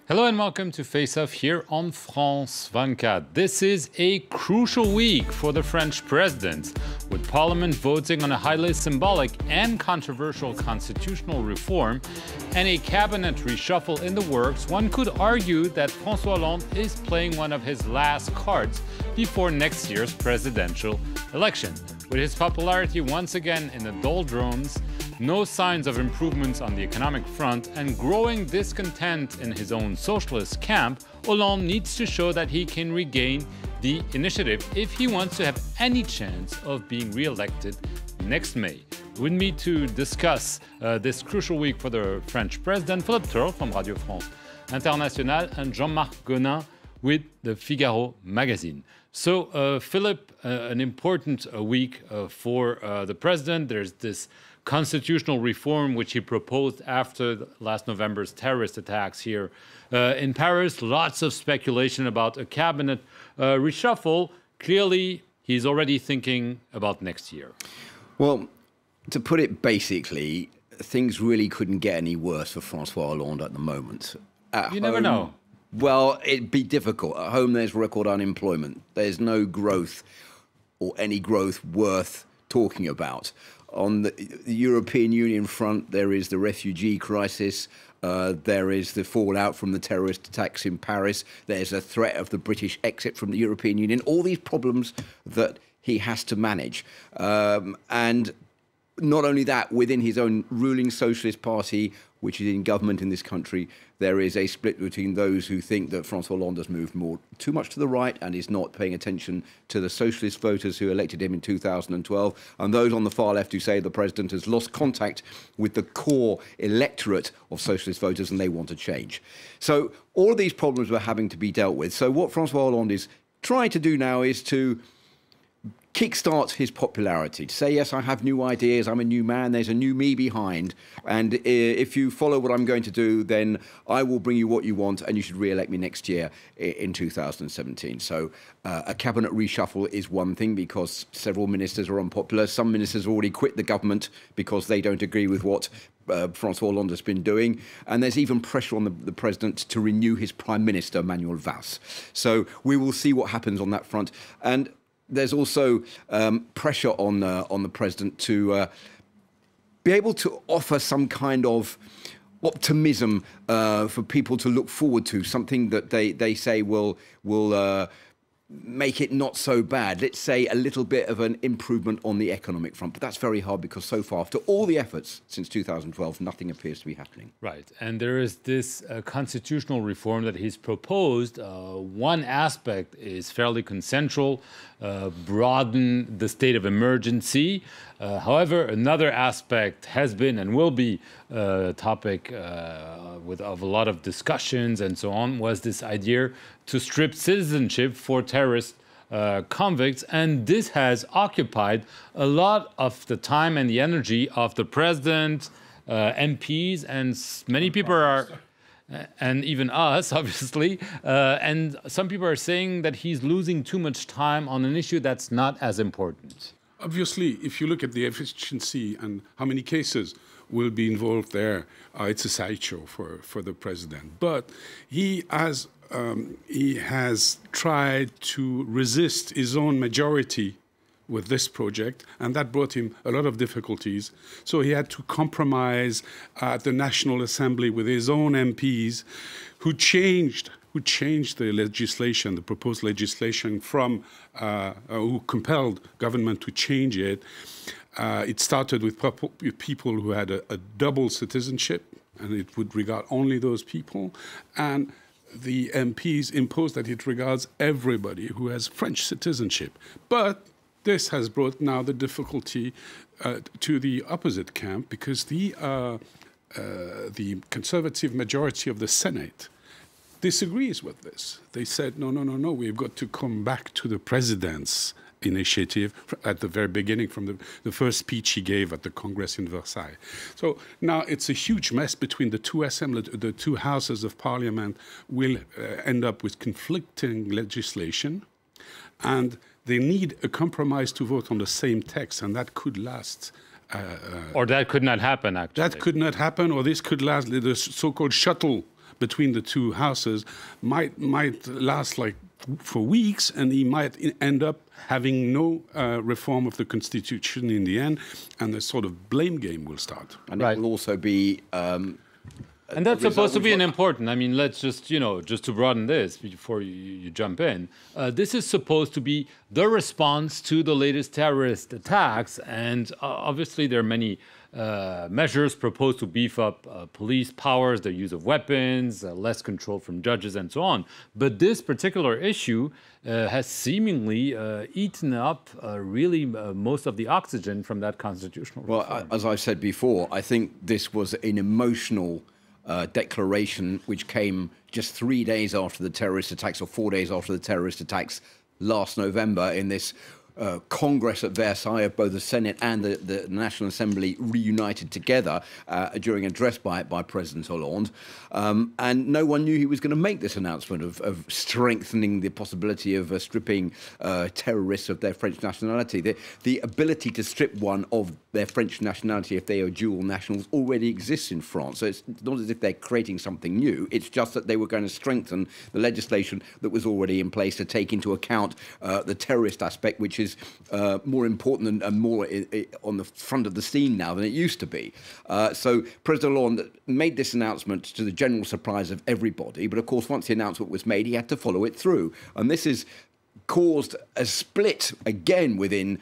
Hello and welcome to Face Off here on France 24. This is a crucial week for the French president, with Parliament voting on a highly symbolic and controversial constitutional reform and a cabinet reshuffle in the works. One could argue that François Hollande is playing one of his last cards before next year's presidential election. With his popularity once again in the doldrums, no signs of improvements on the economic front, and growing discontent in his own socialist camp, Hollande needs to show that he can regain the initiative if he wants to have any chance of being re-elected next May. With me to discuss this crucial week for the French president, Philippe Turle from Radio France International and Jean-Marc Gonin with the Figaro magazine. So, Philippe, an important week for the president. There's this constitutional reform which he proposed after last November's terrorist attacks here in Paris. Lots of speculation about a cabinet reshuffle. Clearly, he's already thinking about next year. Well, to put it basically, things really couldn't get any worse for François Hollande at the moment. You never know. Well, it'd be difficult. At home, there's record unemployment. There's no growth or any growth worth talking about. On the European Union front, there is the refugee crisis. There is the fallout from the terrorist attacks in Paris. There's a threat of the British exit from the European Union. All these problems that he has to manage. And not only that, within his own ruling Socialist party, which is in government in this country, there is a split between those who think that François Hollande has moved too much to the right and is not paying attention to the socialist voters who elected him in 2012, and those on the far left who say the president has lost contact with the core electorate of socialist voters and they want to change. So all of these problems were having to be dealt with. So what François Hollande is trying to do now is to kickstart his popularity, to say, yes, I have new ideas, I'm a new man, there's a new me behind, and if you follow what I'm going to do, then I will bring you what you want, and you should re-elect me next year in 2017. So a cabinet reshuffle is one thing, because several ministers are unpopular. Some ministers have already quit the government because they don't agree with what François Hollande has been doing, and there's even pressure on the president to renew his prime minister, Manuel Valls. So we will see what happens on that front. And there's also pressure on the president to be able to offer some kind of optimism for people to look forward to, something that they say will make it not so bad. Let's say a little bit of an improvement on the economic front. But that's very hard because so far, after all the efforts since 2012, nothing appears to be happening. Right. And there is this constitutional reform that he's proposed. One aspect is fairly consensual, broaden the state of emergency. However, another aspect has been and will be a topic of a lot of discussions and so on, was this idea to strip citizenship for terrorist convicts. And this has occupied a lot of the time and the energy of the president, MPs, and many people are, and even us, obviously. And some people are saying that he's losing too much time on an issue that's not as important. Obviously, if you look at the efficiency and how many cases will be involved there, it's a sideshow for the president. But he has tried to resist his own majority with this project, and that brought him a lot of difficulties. So he had to compromise at the National Assembly with his own MPs, who changed the legislation, the proposed legislation, from who compelled government to change it. It started with people who had a double citizenship, and it would regard only those people. And the MPs imposed that it regards everybody who has French citizenship. But this has brought now the difficulty to the opposite camp, because the conservative majority of the Senate disagrees with this. They said, no, we've got to come back to the president's initiative at the very beginning, from the first speech he gave at the Congress in Versailles. So now it's a huge mess between the two assemblies. The two houses of parliament will end up with conflicting legislation, and they need a compromise to vote on the same text, and that could last. Or that could not happen, actually. That could not happen, or this could last, the so-called shuttle between the two houses might last like for weeks, and he might end up having no reform of the constitution in the end, and the sort of blame game will start. And it will also be. And that's supposed to be an important, I mean, let's just, just to broaden this before you jump in, this is supposed to be the response to the latest terrorist attacks. And obviously there are many measures proposed to beef up police powers, the use of weapons, less control from judges and so on. But this particular issue has seemingly eaten up really most of the oxygen from that constitutional reform. Well, as I said before, I think this was an emotional declaration which came just 3 days after the terrorist attacks, or 4 days after the terrorist attacks last November, in this Congress at Versailles, both the Senate and the National Assembly reunited together during an address by President Hollande. And no one knew he was going to make this announcement of strengthening the possibility of stripping terrorists of their French nationality. The ability to strip one of their French nationality if they are dual nationals already exists in France. So it's not as if they're creating something new. It's just that they were going to strengthen the legislation that was already in place to take into account the terrorist aspect, which is more important and more on the front of the scene now than it used to be. So President Hollande made this announcement to the general surprise of everybody. But of course, once the announcement was made, he had to follow it through. And this has caused a split again within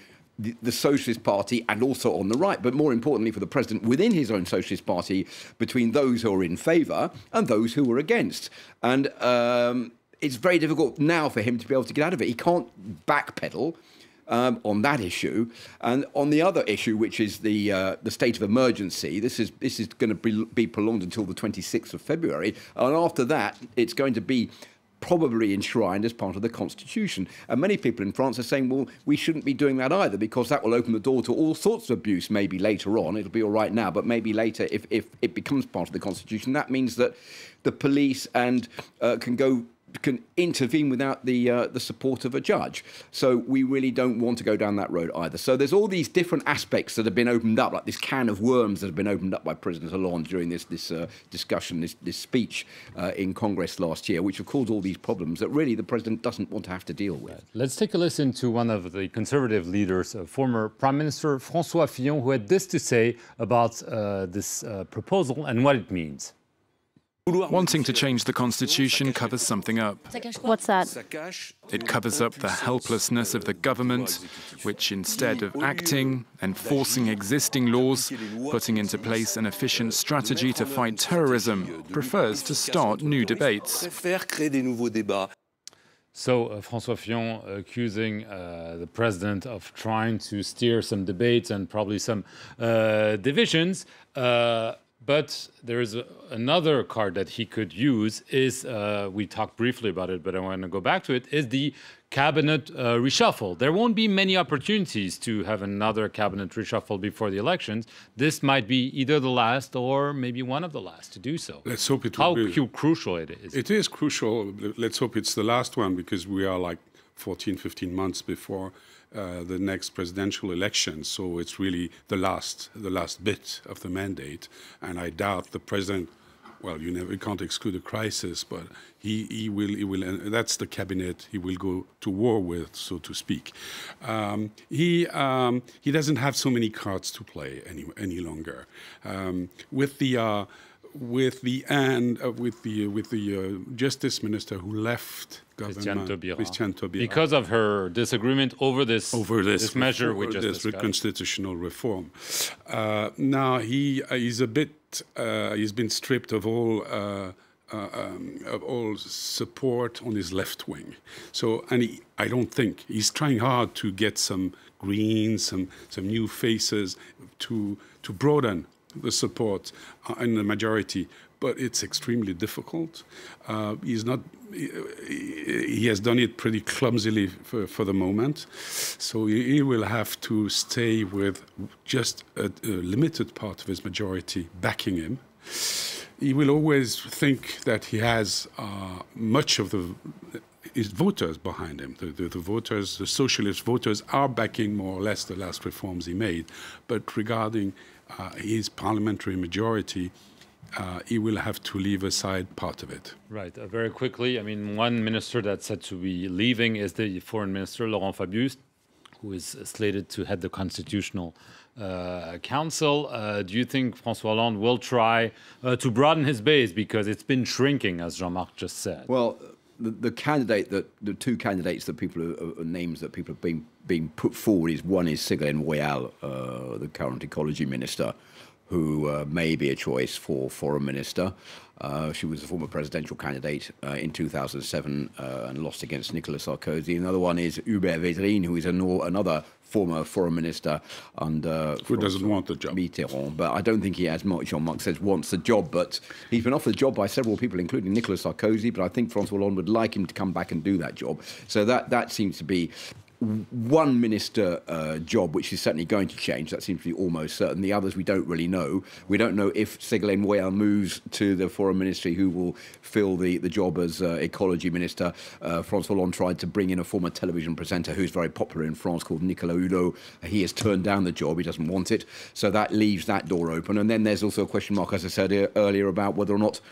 the Socialist Party and also on the right, but more importantly for the president within his own Socialist Party, between those who are in favour and those who are against. And it's very difficult now for him to be able to get out of it. He can't backpedal on that issue. And on the other issue, which is the state of emergency, this is going to be prolonged until the 26th of February. And after that, it's going to be probably enshrined as part of the constitution. And many people in France are saying, well, we shouldn't be doing that either, because that will open the door to all sorts of abuse maybe later on. It'll be all right now, but maybe later, if it becomes part of the constitution, that means that the police and can intervene without the support of a judge. So we really don't want to go down that road either. So there's all these different aspects that have been opened up, like this can of worms that have been opened up by President Hollande during this discussion, this speech in Congress last year, which have caused all these problems that really the president doesn't want to have to deal with. Let's take a listen to one of the conservative leaders, former Prime Minister François Hollande, who had this to say about this proposal and what it means. Wanting to change the constitution covers something up. What's that? It covers up the helplessness of the government, which instead of acting, enforcing existing laws, putting into place an efficient strategy to fight terrorism, prefers to start new debates. So François Fillon accusing the president of trying to steer some debates and probably some divisions. But there is another card that he could use is, we talked briefly about it, but I want to go back to it, is the cabinet reshuffle. There won't be many opportunities to have another cabinet reshuffle before the elections. This might be either the last or maybe one of the last to do so. Let's hope it will be. How crucial it is. It is crucial. Let's hope it's the last one, because we are like 14, 15 months before the next presidential election. So it's really the last bit of the mandate. And I doubt the president, well, you can't exclude a crisis, but he will, and that's the cabinet he will go to war with, so to speak. He doesn't have so many cards to play any longer. With the justice minister who left government, Christiane Taubira, because of her disagreement over this measure we just discussed. Constitutional reform. Now he's a bit. He's been stripped of all support on his left wing. So, and I don't think he's trying hard to get some Greens, some new faces to broaden the support in the majority, but it's extremely difficult. He has done it pretty clumsily for the moment, so he will have to stay with just a limited part of his majority backing him. He will always think that he has much of his voters behind him. The voters, the socialist voters, are backing more or less the last reforms he made, but regarding his parliamentary majority, he will have to leave aside part of it. Right. Very quickly, I mean, one minister that's said to be leaving is the foreign minister, Laurent Fabius, who is slated to head the Constitutional Council. Do you think François Hollande will try to broaden his base, because it's been shrinking, as Jean-Marc just said? Well, the two candidates that names that people have been put forward is, one is Ségolène Royal, the current ecology minister, who may be a choice for foreign minister. She was a former presidential candidate in 2007 and lost against Nicolas Sarkozy. Another one is Hubert Védrine, who is another former foreign minister under who doesn't want the job. Mitterrand. But I don't think he, as Jean-Marc says, wants the job. But he's been offered the job by several people, including Nicolas Sarkozy. But I think François Hollande would like him to come back and do that job. So that seems to be one minister job, which is certainly going to change. That seems to be almost certain. The others we don't really know. We don't know if Ségolène Royal moves to the foreign ministry, who will fill the job as ecology minister. François Hollande tried to bring in a former television presenter who's very popular in France called Nicolas Hulot. He has turned down the job. He doesn't want it. So that leaves that door open. And then there's also a question mark, as I said earlier, about whether or not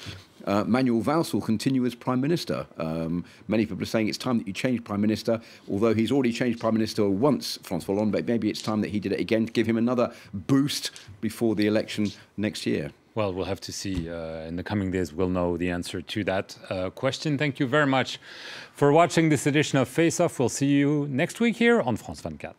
Manuel Valls will continue as Prime Minister. Many people are saying it's time that you change Prime Minister, although he's already changed Prime Minister once, François Hollande, but maybe it's time that he did it again to give him another boost before the election next year. Well, we'll have to see. In the coming days, we'll know the answer to that question. Thank you very much for watching this edition of Face Off. We'll see you next week here on France 24.